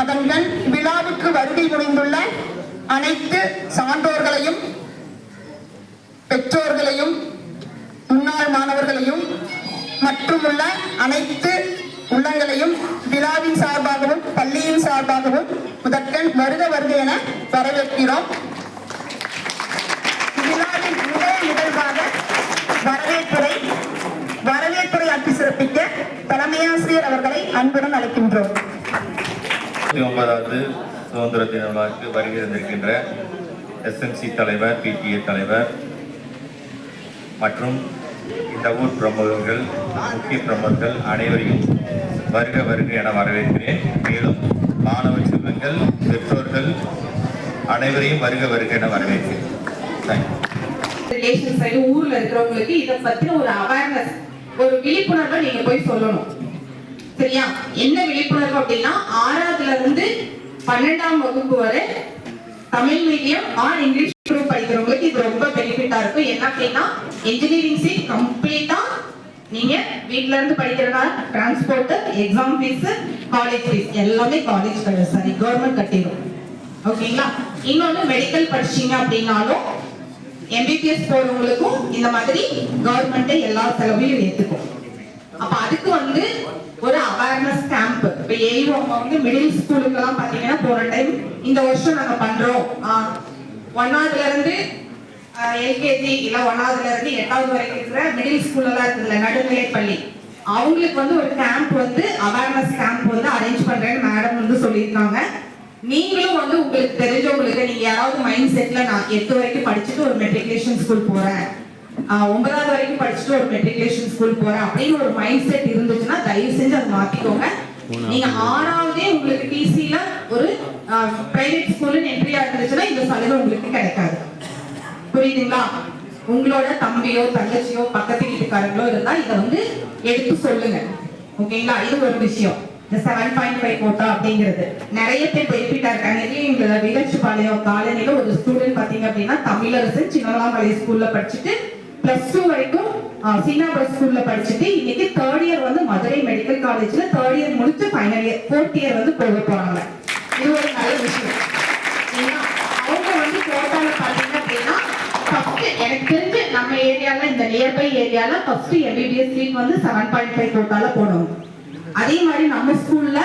அதன்கண் விழாவுக்கு வருகை புரிந்துள்ள அனைத்து சான்றோர்களையும், பெற்றோர்களையும், முன்னாள் மாணவர்களையும் மற்றுமுள்ள அனைத்து உள்ளங்களையும் விழாவின் சார்பாகவும் பள்ளியின் சார்பாகவும் முதற்கண் வருக வருக என வரவேற்கிறோம். விழாவின் முதல் நிகழ்வாக வரவேற்புரை ஆற்றி சிறப்பிக்க தலைமையாசிரியர் அவர்களை அன்புடன் அழைக்கின்றோம். 9வது சுதந்திர தின விழாவுக்கு வருகை தந்திருக்கின்ற SMC தலைவர், PTA தலைவர் மற்றும் இந்த ஊர் பிரமுகர்கள், முக்கிய பிரமுகர்கள் அனைவரையும் வருக வருக என வரவேற்கிறேன். மேலும் மாணவ செல்வங்கள், பெற்றோர்கள் அனைவரையும் வருக வருக என வரவேற்கிறேன். ஊர்ல இருக்கிறவங்களுக்கு இதை பத்தின ஒரு அவேர்னஸ், ஒரு விழிப்புணர்வை நீங்க போய் சொல்லணும். சரியா? என்ன விழிப்புணர்வு அப்படின்னா 6வதுல இருந்து 12ஆம் வகுப்பு வரை Tamil medium R English group படிக்கிறவங்களுக்கு இது ரொம்ப பெனிஃபிட்டா இருக்கும். என்ன அப்படின்னா இன்ஜினியரிங் சீட் கம்ப்ளீட்டா நீங்க வீட்ல இருந்து படிக்கிறதுனால transport, exam fees, college fees எல்லாமே கவர்மெண்ட் கட்டிடும். ஓகேங்களா? இன்னொன்னு மெடிக்கல் படிச்சீங்க அப்படின்னாலும் MBBS போறவங்களுக்கும் இந்த மாதிரி கவர்மெண்ட் எல்லா செலவையும் ஏத்துக்கும். அப்ப அதுக்கு ஒரு அவேர்னஸ் கேம்ப் இப்ப ஏய்வோ வந்து மிடில் ஸ்கூலுக்கு எல்லாம் பாத்தீங்கன்னா போற டைம் இந்த வருஷம் நாங்க பண்றோம். 1வதுல இருந்து LKG இல்ல 1வதுல இருந்து 8வது வரைக்கும் இருக்கிற மிடில் ஸ்கூல்ல எல்லாம் இருக்குல்ல, நடுநிலை பள்ளி, அவங்களுக்கு ஒரு கேம்ப் அவேர்னஸ் கேம்ப் அரேஞ்ச் பண்றேன்னு மேடம் சொல்லியிருக்காங்க. நீங்களும் உங்களுக்கு தெரிஞ்சவங்களுக்கு, நீங்க யாராவது மைண்ட் செட்ல நான் 8 வரைக்கும் படிச்சுட்டு ஒரு மெட்ரிகுலேஷன் ஸ்கூல் போறேன், 9வது வரைக்கும் படிச்சுட்டு ஒரு மெட்ரிகுலேஷன் ஸ்கூல் போறேன் அப்படின்னு ஒரு மைண்ட் செட் இருந்துச்சுன்னா தயவு செஞ்சு அதை மாத்திக்கோங்க. நீங்க 6வதே உங்களுக்கு டிசில ஒரு பிரைவேட் ஸ்கூல்ல என்ட்ரியா இருந்துச்சுன்னா இந்த சலுகை உங்களுக்கு கிடைக்காது. புரியுதுங்களா? உங்களோட தம்பியோ தங்கச்சியோ பக்கத்து வீட்டுக்காரங்களோ இருந்தா இதை எடுத்து சொல்லுங்க. ஓகேங்களா? இது ஒரு விஷயம். இந்த 7.5 கோட்டா அப்படிங்கிறது நிறைய பேர் பெனிஃபிட்டா இருக்காங்க. எங்களோட விகச்சுபாளையம் காலனில ஒரு ஸ்டூடெண்ட் பாத்தீங்க அப்படின்னா தமிழரசன் சின்னமலாமலை ஸ்கூல்ல படிச்சுட்டு +2 வரைக்கும் சீனாபுரம் ஸ்கூல்ல படிச்சுட்டு இன்னைக்கு 3rd இயர் மதுரை மெடிக்கல் காலேஜ்ல 3rd இயர் முடிச்சு ஃபைனல் இயர் 4th இயர் போக போறாங்க. இது ஒரு நல்ல விஷயம். அவங்க கோட்டால பாத்தீங்க அப்படின்னா எனக்கு தெரிஞ்சு நம்ம ஏரியால இந்த நியர்பை ஏரியால ஃபர்ஸ்ட் MBBS சீட் 7.5 கோட்டால போனோம். அதே மாதிரி நம்ம ஸ்கூல்ல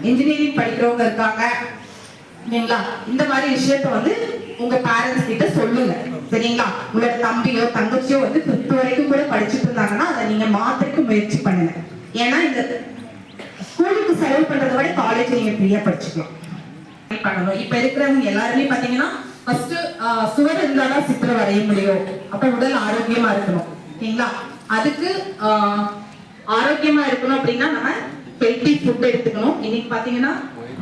இன்ஜினியரிங் படிக்கிறவங்க இருக்காங்க. சரிங்களா? இந்த மாதிரி விஷயத்த உங்க பேரண்ட்ஸ் கிட்ட சொல்லுங்க. சரிங்களா? உங்களோட தம்பியோ தங்கச்சியோ 5th வரைக்கும் கூட படிச்சுட்டு இருந்தாங்கன்னா அதை நீங்க மாத்திரைக்கு முயற்சி பண்ணுங்க. ஏன்னா இந்த ஸ்கூலுக்கு செலவு பண்றதை விட காலேஜ் நீங்க ஃப்ரீயா படிச்சுக்கலாம். பண்ணணும். இப்ப இருக்கிறவங்க எல்லாருமே பாத்தீங்கன்னா ஃபர்ஸ்ட் சுவர் இருந்தாதான் சித்திரம் வரைய முடியும். அப்ப உடல் ஆரோக்கியமா இருக்கணும். ஓகேங்களா? அதுக்கு ஆரோக்கியமா இருக்கணும் அப்படின்னா நம்ம ஹெல்தி ஃபுட் எடுத்துக்கணும். இன்னைக்கு பாத்தீங்கன்னா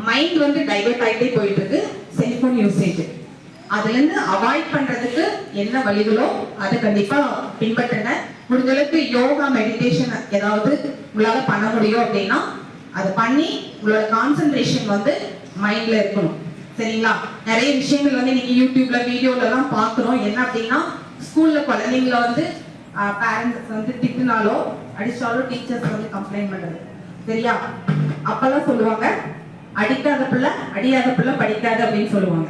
மைண்ட் டைவர்ட் ஆகிட்டே போயிட்டு இருக்கு. செல்போன் யூசேஜ், அதுல இருந்து அவாய்ட் பண்றதுக்கு என்ன வழிகளோ அதை கண்டிப்பா பின்பற்றுங்க. முடிஞ்ச அளவுக்கு யோகா, மெடிடேஷன் ஏதாவது உங்களால பண்ண முடியும் அப்படின்னா அதை பண்ணி உங்களோட கான்சென்ட்ரேஷன் மைண்ட்ல இருக்கணும். சரிங்களா? நிறைய விஷயங்கள் இன்னைக்கு யூடியூப்ல வீடியோல எல்லாம் பாக்குறோம். என்ன அப்படின்னா ஸ்கூல்ல குழந்தைங்களை பேரண்ட்ஸ் திட்டினாலோ அடிச்சாலோ டீச்சர்ஸ் கம்ப்ளைண்ட் பண்றது. சரியா? அப்பெல்லாம் சொல்லுவாங்க அடிக்காத பிள்ளை அடியாத பிள்ளை படிக்காது அப்படின்னு சொல்லுவாங்க.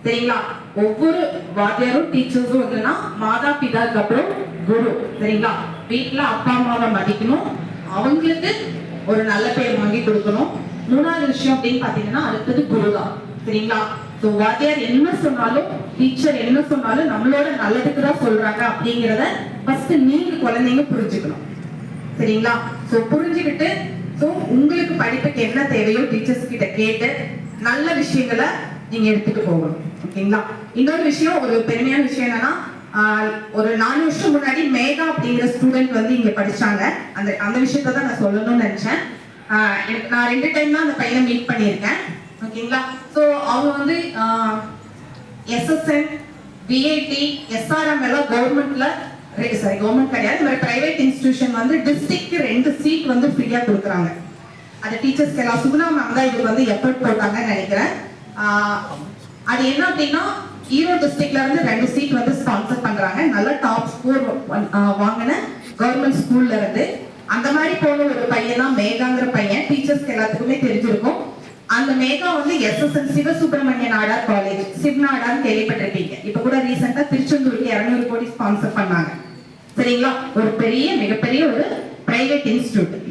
சரிங்களா? ஒவ்வொரு வாத்தியாரும் டீச்சர்ஸும் மாதா பிதாக்கு அப்புறம் குரு. சரிங்களா? வீட்டுல அப்பா அம்மாவை மதிக்கணும், அவங்களுக்கு ஒரு நல்ல பேர் வாங்கி கொடுக்கணும். 3வது விஷயம் அப்படின்னு பாத்தீங்கன்னா அடுத்தது குரு தான். சரிங்களா? வாத்தியார் என்ன சொன்னாலும் டீச்சர் என்ன சொன்னாலும் நம்மளோட நல்லதுக்கு தான் சொல்றாங்க அப்படிங்கிறத ஃபர்ஸ்ட் நீங்க குழந்தைங்க புரிஞ்சுக்கணும். சரிங்களா? புரிஞ்சுக்கிட்டு உங்களுக்கு படிப்புக்கு என்ன தேவையோ டீச்சர்ஸ் கிட்ட கேட்டு நல்ல விஷயங்களை நீங்க எடுத்துட்டு போகணும். ஓகேங்களா? இன்னொரு விஷயம், ஒரு பெருமையான விஷயம் என்னன்னா ஒரு 4 வருஷம் முன்னாடி மேகா அப்படிங்கிற ஸ்டூடெண்ட் இங்க படிச்சாங்க. அந்த விஷயத்த தான் நான் சொல்லணும்னு நினைச்சேன். நான் 2 டைம் தான் அந்த பையனை மீட் பண்ணியிருக்கேன். ஓகேங்களா? ஸோ அவங்க SSN, VIT, SRM எல்லாம் கவர்மெண்ட் கிடையாது, பிரைவேட் இன்ஸ்டிடியூஷன் டிஸ்ட்ரிக்ட் 2 சீட் ஃப்ரீயா கொடுக்குறாங்க. அந்த டீச்சர்ஸ்க்கு எல்லாம் சுகுணா மேம் தான் இதுக்கு எஃபர்ட் போட்டாங்கன்னு நினைக்கிறேன். அது என்ன அப்படின்னா ஈரோடு டிஸ்ட்ரிக்ட்ல இருந்து 2 சீட் ஸ்பான்சர் பண்றாங்க. நல்ல டாப் ஸ்கோர் வாங்கின கவர்மெண்ட் ஸ்கூல்ல இருந்து. அந்த மாதிரி போன ஒரு பையன் தான் மேகாங்கிற பையன். டீச்சர்ஸ்க்கு எல்லாத்துக்குமே தெரிஞ்சிருக்கும். அந்த மேகா வந்து எஸ்எஸ்என் சிவசுப்பிரமணிய நாடார் காலேஜ், சிவ்நாடான்னு கேள்விப்பட்டிருப்பீங்க. இப்ப கூட ரீசெண்டா திருச்செந்தூருக்கு 200 கோடி ஸ்பான்சர் பண்ணாங்க. சரிங்களா? ஒரு மிகப்பெரிய ஒரு பிரைவேட் இன்ஸ்டிடியூட்.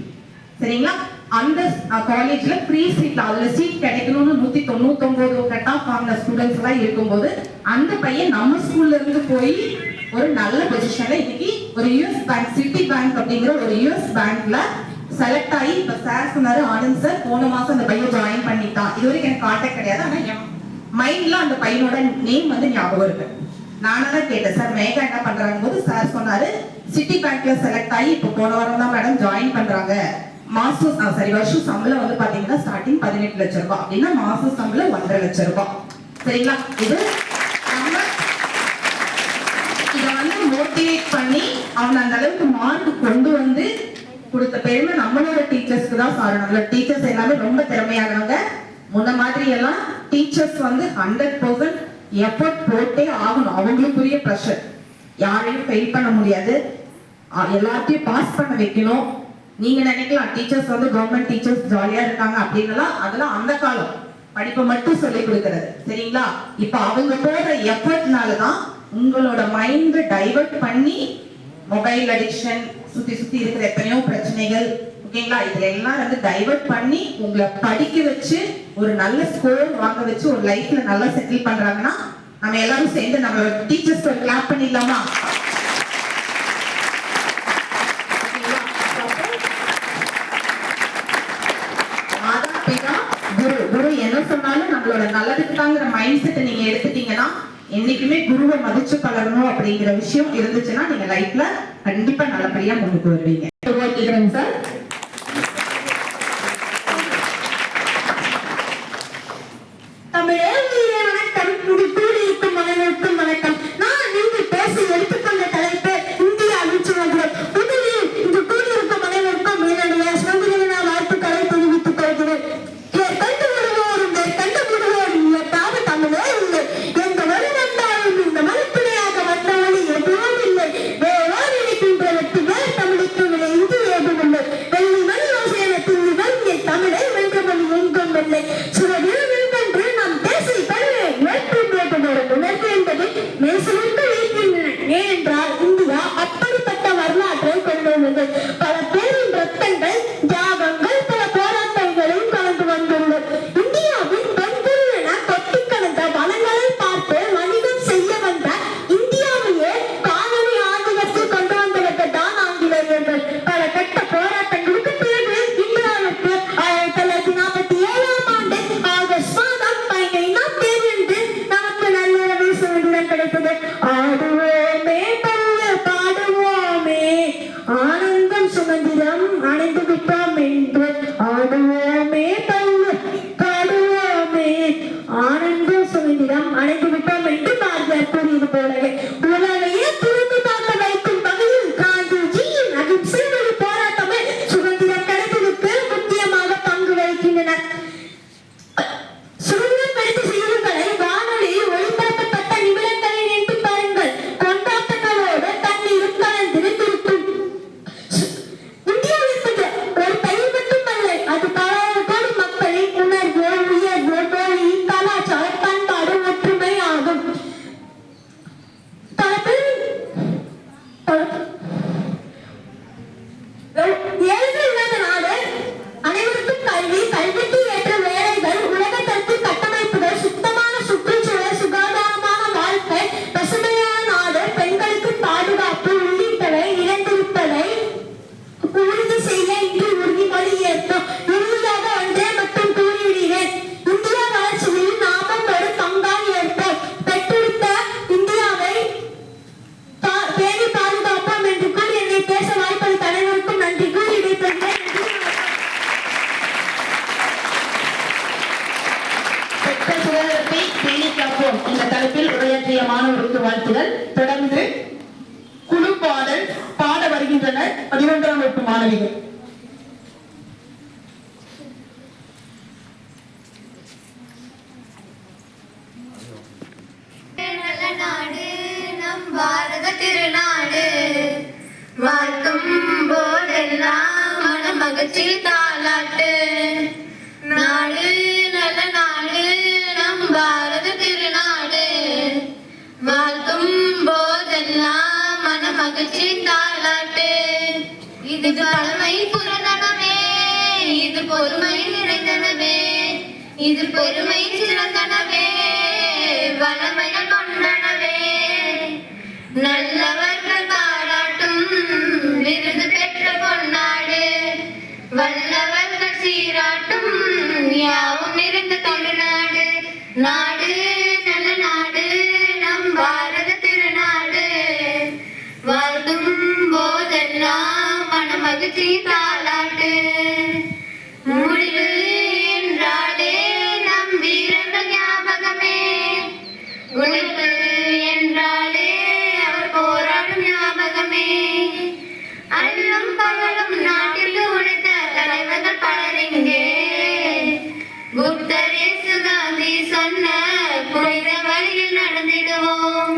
சரிங்களா? அந்த காலேஜ்ல ஃப்ரீ சீட்ல அதுல சீட் கிடைக்கணும்னு 199 கட் ஆஃப் வாங்கின ஸ்டூடெண்ட்ஸ் எல்லாம் இருக்கும்போது அந்த பையன் நம்ம ஸ்கூல்ல இருந்து போய் ஒரு நல்ல பொசிஷன்ல இன்னைக்கு ஒரு யுஎஸ் பேங்க், சிட்டி பேங்க் அப்படிங்கிற ஒரு யுஎஸ் பேங்க்ல செலக்ட் ஆகி இப்ப சார் சொன்னாரு, ஆனந்த் சார் போன மாசம் அந்த பையன் ஜாயின் பண்ணிட்டான். இது வரைக்கும் எனக்கு கான்டாக்ட் கிடையாது, ஆனா என் மைண்ட்ல அந்த பையனோட நேம் வந்து ஞாபகம் இருக்கு. நானதான் கேட்டேன், சார் மேகா என்ன பண்றாங்க போது சார் சொன்னாரு, சிட்டி பேங்க்ல செலக்ட் ஆகி இப்ப போன வாரம் தான் மேடம் ஜாயின் பண்றாங்க. வருஷம் சம்பளம் வந்து பாத்தீங்கன்னா ஸ்டார்டிங் 18 லட்சம் ரூபாய் அப்படின்னா மாசம் சம்பளம் 1.5 லட்சம் ரூபாய். சரிங்களா? இது நம்ம இத வந்து மோட்டிவேட் பண்ணி அவன் அந்த அளவுக்கு மார்க் கொண்டு வந்து கொடுத்த பெருமை நம்மளோட டீச்சர்ஸ்க்கு தான் சார். நம்மளோட டீச்சர்ஸ் எல்லாமே ரொம்ப திறமையானவங்க. முன்ன மாதிரி எல்லாம் டீச்சர்ஸ் வந்து 100% எஃபர்ட் போட்டே ஆகணும். அவங்களுக்குரிய ப்ரெஷர், யாரையும் ஃபெயில் பண்ண முடியாது, எல்லாத்தையும் பாஸ் பண்ண வைக்கணும். நீங்க நினைக்கலாம் டீச்சர்ஸ் வந்து கவர்மெண்ட் டீச்சர்ஸ் ஜாலியா இருக்காங்க அப்படின்னா, அதெல்லாம் அந்த காலம் படிப்பை மட்டும் சொல்லி கொடுக்கறது. சரிங்களா? இப்ப அவங்க போடுற எஃபர்ட்னாலதான் உங்களோட மைண்ட் டைவர்ட் பண்ணி மொபைல் அடிக்ஷன், சுத்தி இருக்கிற எத்தனையோ பிரச்சனைகள், ஓகேங்களா, இதுல எல்லாம் வந்து டைவர்ட் பண்ணி உங்களை படிக்க வச்சு ஒரு நல்ல ஸ்கோர் வாங்க வச்சு ஒரு லைஃப்ல நல்லா செட்டில் பண்றாங்கன்னா நம்ம எல்லாரும் சேர்ந்து நம்ம டீச்சர்ஸ் ஒரு கிளாப் பண்ணிடலாமா? குரு என்ன சொன்னாலும் நம்மளோட நல்லதுக்கு தாங்கிற மைண்ட் செட்டை நீங்க எடுத்துட்டீங்கன்னா, என்னைக்குமே குருவை மதிச்சு பழகணும் அப்படிங்கிற விஷயம் இருந்துச்சுன்னா நீங்க லைஃப்ல கண்டிப்பா நல்லபடியா முன்னுக்கு வருவீங்க. சார் தமிழே வணக்கம். கூடியிருக்கும் மனநிற்கும் வணக்கம். நான் இங்கு பேசி எடுத்துக்கொண்ட தலைப்பு இந்தியாவின் சுதந்திரம். முதலில் இங்கு கூடியிருக்கும் அனைவருக்கும் என்னுடைய சுதந்திர தின வாழ்த்துக்களை தெரிவித்துக் கொள்கிறேன். கண்டு விடுவோரும் கண்டு விடுவோரும் இயற்காக தமிழே இல்லை. எந்த வழி வந்தாலும் இந்த மறுப்பினையாக வந்த வழி எதுவும் இல்லை. வேறோர் இருக்கின்ற வெற்றி வேறு தமிழுக்கு விலை இது ஏதும் இல்லை. வெள்ளி மணி யோசனை திண்ணி வங்கி தமிழை வென்ற மொழி எங்கும் இல்லை. சுரவில் வென்று நாம் பேசி தமிழை உணர்வு என்பது மேசலுக்கு வைக்கின்றன. ஏனென்றால் இந்தியா அப்படிப்பட்ட வரலாற்றை கொண்டுள்ளது. பல பேரின் ரத்தங்கள், தியாகங்கள், பல போராட்டங்களையும் கலந்து வந்துள்ளது. இந்தியாவின் பெண்கள் என கொட்டி கலந்த வளங்களை பார்த்து வணிகம் செய்ய வந்த இந்தியாவையே காலனி ஆதிக்கத்தில் கொண்டு வந்தவர்கள் தான் ஆங்கிலேயர்கள். பல கட்ட போராட்டங்களுக்கு பிறகு இந்தியாவுக்கு 1947 ஆண்டு ஆகஸ்ட் மாதம் 15 தேதி நமக்கு நல்ல சுதந்திரம் கிடைத்தது. ஆடுவோமே பல்லு பாடுவோமே ஆனந்தம் சுதந்திரம் அடைந்து விட்டோம் என்று. ஆடுவோமே பல்லு பாடுவோமே ஆனந்தம் சுதந்திரம் அடைந்து விட்டோம் என்று பாரதியார் கூறியது போலவே உலகையே திரும்பி பார்க்க வைக்கும் வகையில் காந்திஜியின் அகிம்சை வழி போராட்டமே சுதந்திரம் கிடைப்பதற்கு முக்கியமாக பங்கு வகிக்கின்றன. சுதந்திரம் கிடைத்த செய்திகளை வானொலியில் ஒளிபரப்பப்பட்ட நிமிடங்களை நினைத்து பாருங்கள். கொண்டாட்டங்களோடு தண்ணீரும் கலந்திருக்கும். இந்தியாவிற்கு ஒரு பயிர் மட்டுமல்ல, அது பல கோடி மக்களின் உணர்வு, உயர்வு, மொழி, கலாச்சார, பண்பாடு, ஒற்றுமை ஆகும். ஏழ்மை இல்லாத நாடு, அனைவருக்கும் கல்வி, கல்விக்கு ஏற்ற வேலைகள், உலகத்தரத்தில் கட்டமைப்புகள், சுத்தமான சுற்றுச்சூழல், சுகாதாரமான வாழ்க்கை, பசுமையான நாடு, பெண்களுக்கு பாதுகாப்பு உள்ளிட்டவை நிறைந்திருப்பதை உறுதி செய்ய இன்று உறுதிமொழி ஏற்போம். இறுதியாக ஒன்றே மட்டும் கூறிவிடுகிறேன். இந்தியா வளர்ச்சியில் நாமும் ஒரு பங்காளி ஏற்போம். பெற்றெடுத்த இந்தியாவை பேணி பாதுகாப்போம் என்று கூறி என்னை பேச வாய்ப்பளித்த அனைவருக்கும் நன்றி கூறி விடைபெறுகிறேன். பெற்ற சுதந்திரத்தை பேணி காப்போம் என்ற தலைப்பில் உரையாற்றிய மாணவர்களுக்கு வாழ்த்துகள். தொடர்ந்து குழு பாடல் பாட வருகின்றனர் 11ஆம் வகுப்பு மாணவிகள். நல்ல நாடு நம் பாரத திருநாடு, வாழ்க்கும் போதெல்லாம் மன மகிழ்ச்சி தாலாட்டு. நாடு மகிழ்ச்சி தாலாட்டு. இது பழமை புறநனவே, இது பொறுமை நிறைந்தனவே, இது பெருமை சிறந்தனவே, வளமைகள் கொண்டனவே. நல்லவர்கள் பாராட்டும் விருது பெற்ற பொன்னாடு, வல்லவர்கள் சீராட்டும் யாவும் நிறைந்த தமிழ்நாடு. நாடு நல்ல நாடு நம் பாரத திருநாடு. வாழ்த்தும் போதெல்லாம் மனமகிழ்ச்சி தாலாட்டு. முடிவு என்றாலே நம் வீரர்கள் ஞாபகமே, உழைப்பு என்றாலே அவர் போராடும் ஞாபகமே. அல்லும் பகலும் நாட்டில் உழைத்த தலைவர்கள் பலரிங்கே. புத்தர் இயேசு காந்தி சொன்ன புனித வழியில் நடந்திடுவோம்.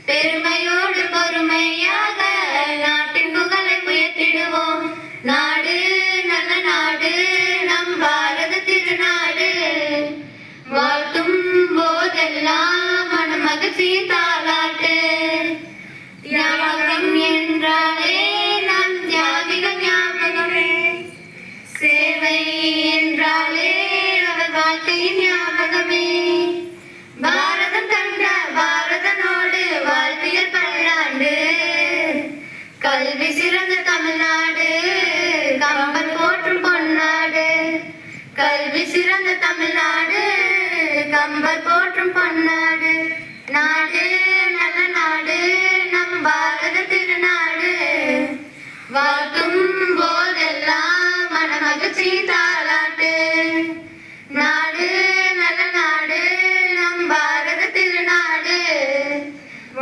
பெருமையோடு பொறுமையாக நாட்டின் புகழை உயர்த்திடுவோம். நாடு நல்ல நாடு நம் பாரத திருநாடு. வாழ்த்தும் போதெல்லாம் மனமகிழ்ச்சி தாலாட்டு. தியாகம் என்றாலே நம் தியாகிகள் ஞாபகமே, சேவை என்றாலே அவர் வாழ்க்கையின் ஞாபகமே. பாரதம் கண்ட பாரதனோடு வாழ்வியல் பல்லாண்டு. கல்வி சிறந்த தமிழ்நாடு கம்பன் போற்றும் பொன்னாடு. கல்வி சிறந்த தமிழ்நாடு கம்பர் போற்றும் பொன்னாடு. நாடு நல்ல நாடு நம் பாரத திருநாடு. வாழ்த்தும் போதெல்லாம் மனமகிழ்ச்சி தாலாட்டு. நாடு நல்ல நாடு நம் பாரத திருநாடு.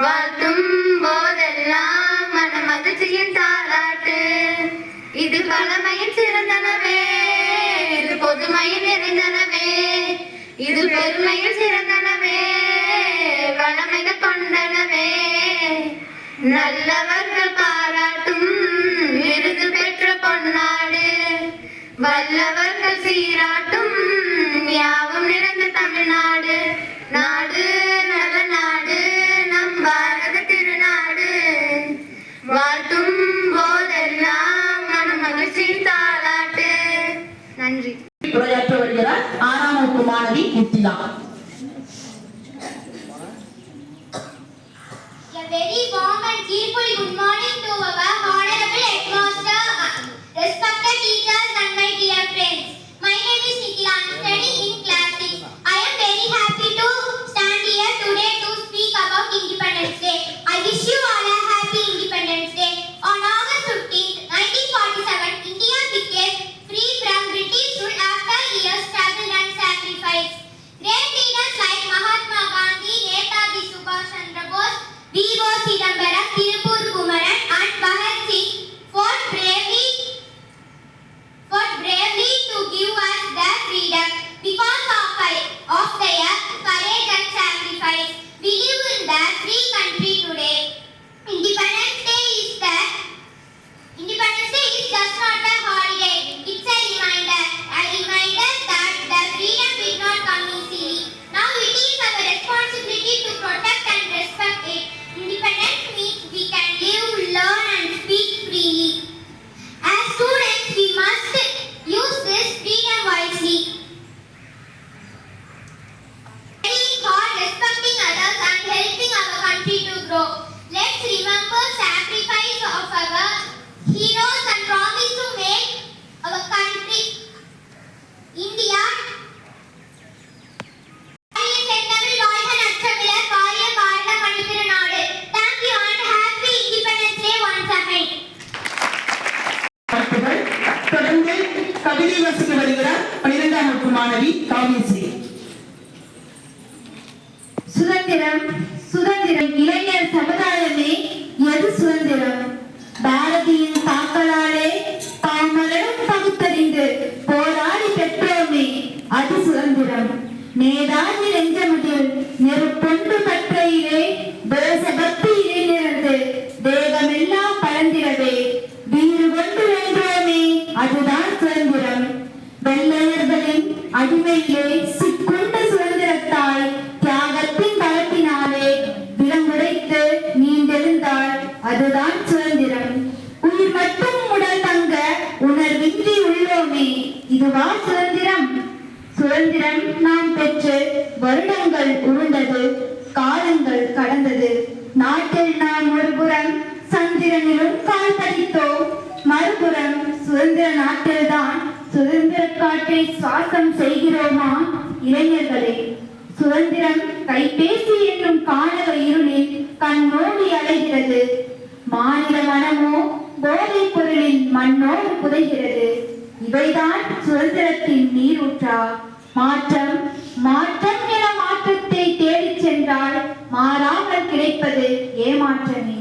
வாழ்த்தும் போதெல்லாம் மனமகிழ்ச்சியின் தாலாட்டு. இது பழமையின் சிறந்தனவே, இது பொதுமையில் நிறைந்தனவே, இது பெருமையில் சிறந்தனவே, வளமைகள் கொண்டனவே. நல்லவர்கள் பாராட்டும் விருது பெற்ற பொன்னாடு, வல்லவர்கள் சீராட்டும் யாவும் நிறைந்த தமிழ்நாடு. நாடு நல்ல நாடு நம் பாரத திருநாடு. வாழ்த்தும் போதெல்லாம் மனமகிழ்ச்சி தாலாட்டு. நன்றி. உரையாற்ற வருகிறார் 6ஆம் வகுப்பு மாணவி முத்திலா. A very warm and cheerful good morning to our honorable headmaster, respected teachers and my dear friends. My name is Nikila. I am studying in class 6. I am very happy to stand here today to speak about Independence Day. I wish you all a happy Independence Day. On August 15, 1947, India became free from British rule after years struggle and sacrifice. Great leaders like Mahatma Gandhi, Netaji Subhash Chandra Bose, V.O. Chidambaram, Tirupur Kumaran and Bhagat Singh fought bravely to give us their freedom. Because of their courage and sacrifice, we live in the free country today. Independence Day is just not a holiday. It's a reminder that the freedom did not come easily. Now it is our responsibility to protect and respect it. Independence means we can live, learn and speak freely. As students, we must use this freedom wisely. Studying hard, respecting others and helping our country to grow. Let's remember sacrifice of our heroes and promise to make our country, India, Thank you and happy Independence Day once again. தொடர்ந்து கவிதை வாசிக்க வருகிறார் 12ஆம் வகுப்பு மாணவி காவியஸ்ரீ. சுதந்திரம் சுதந்திரம் இளைஞர் சமுதாயமே எது சுதந்திரம்? பாரதியின் தாக்களாலே பாமரரும் பகுத்தறிந்து போராடி பெற்றோமே அது சுதந்திரம். நேதாஜி நெஞ்சமுடில் நெருப்பொன்று பற்றையிலே தேசபக்தியிலே நிறந்து தேகமெல்லாம் பறந்திடவே வீறு கொண்டு வென்றோமே அதுதான் சுதந்திரம். வெள்ளையர்களின் அடிமையிலே சிக்குண்ட சுதந்திரத்தாய் தியாகத்தின் பலத்தினாலே விலங்குடைத்து நீண்டெழுந்தாள் அதுதான் சுதந்திரம் நாம் பெற்று வருடங்கள் உருண்டது, காலங்கள் கடந்தது. நாட்டில் நாம் ஒருபுறம் சந்திரனிலும் கால் பதித்தோம், மறுபுறம் சுதந்திர நாட்டில்தான் சுதந்திர காற்றை சுவாசம் செய்கிறோமா? இளைஞர்களே, சுதந்திரம் கைபேசி என்னும் காணக இருளில் கண்ணோடி அலைகிறது. மாநில மனமோ போதைப் பொருளின் மண்ணோடு புதைகிறது. இவைதான் சுதந்திரத்தின் நீரூற்றா? மாற்றம் மாற்றம் என மாற்றத்தை தேடிச் சென்றால் மாறாமல் கிடைப்பது ஏமாற்றமே.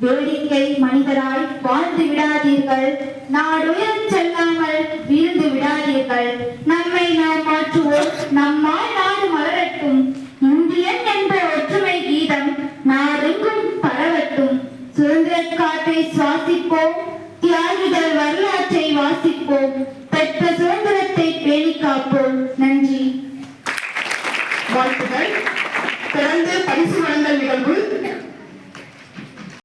வேடிக்கை மனிதராய் வாழ்ந்து விடாதீர்கள், நாடுயரச் செல்லாமல் வீழ்ந்து விடாதீர்கள். நம்மை நாம் மாற்றுவோம், நம்மால் நாடு மலரட்டும். இந்தியன் என்ற ஒற்றுமை கீதம் நாடெங்கும் பரவட்டும். சுதந்திர காற்றை சுவாசிப்போம், தியாகிகள் வரலாற்றை வாசிப்போம், பெற்ற சுதந்திரத்தை பேணி காப்போம். நன்றி. வாழ்த்துக்கள். தொடர்ந்து பரிசு வழங்கல் நிகழ்வு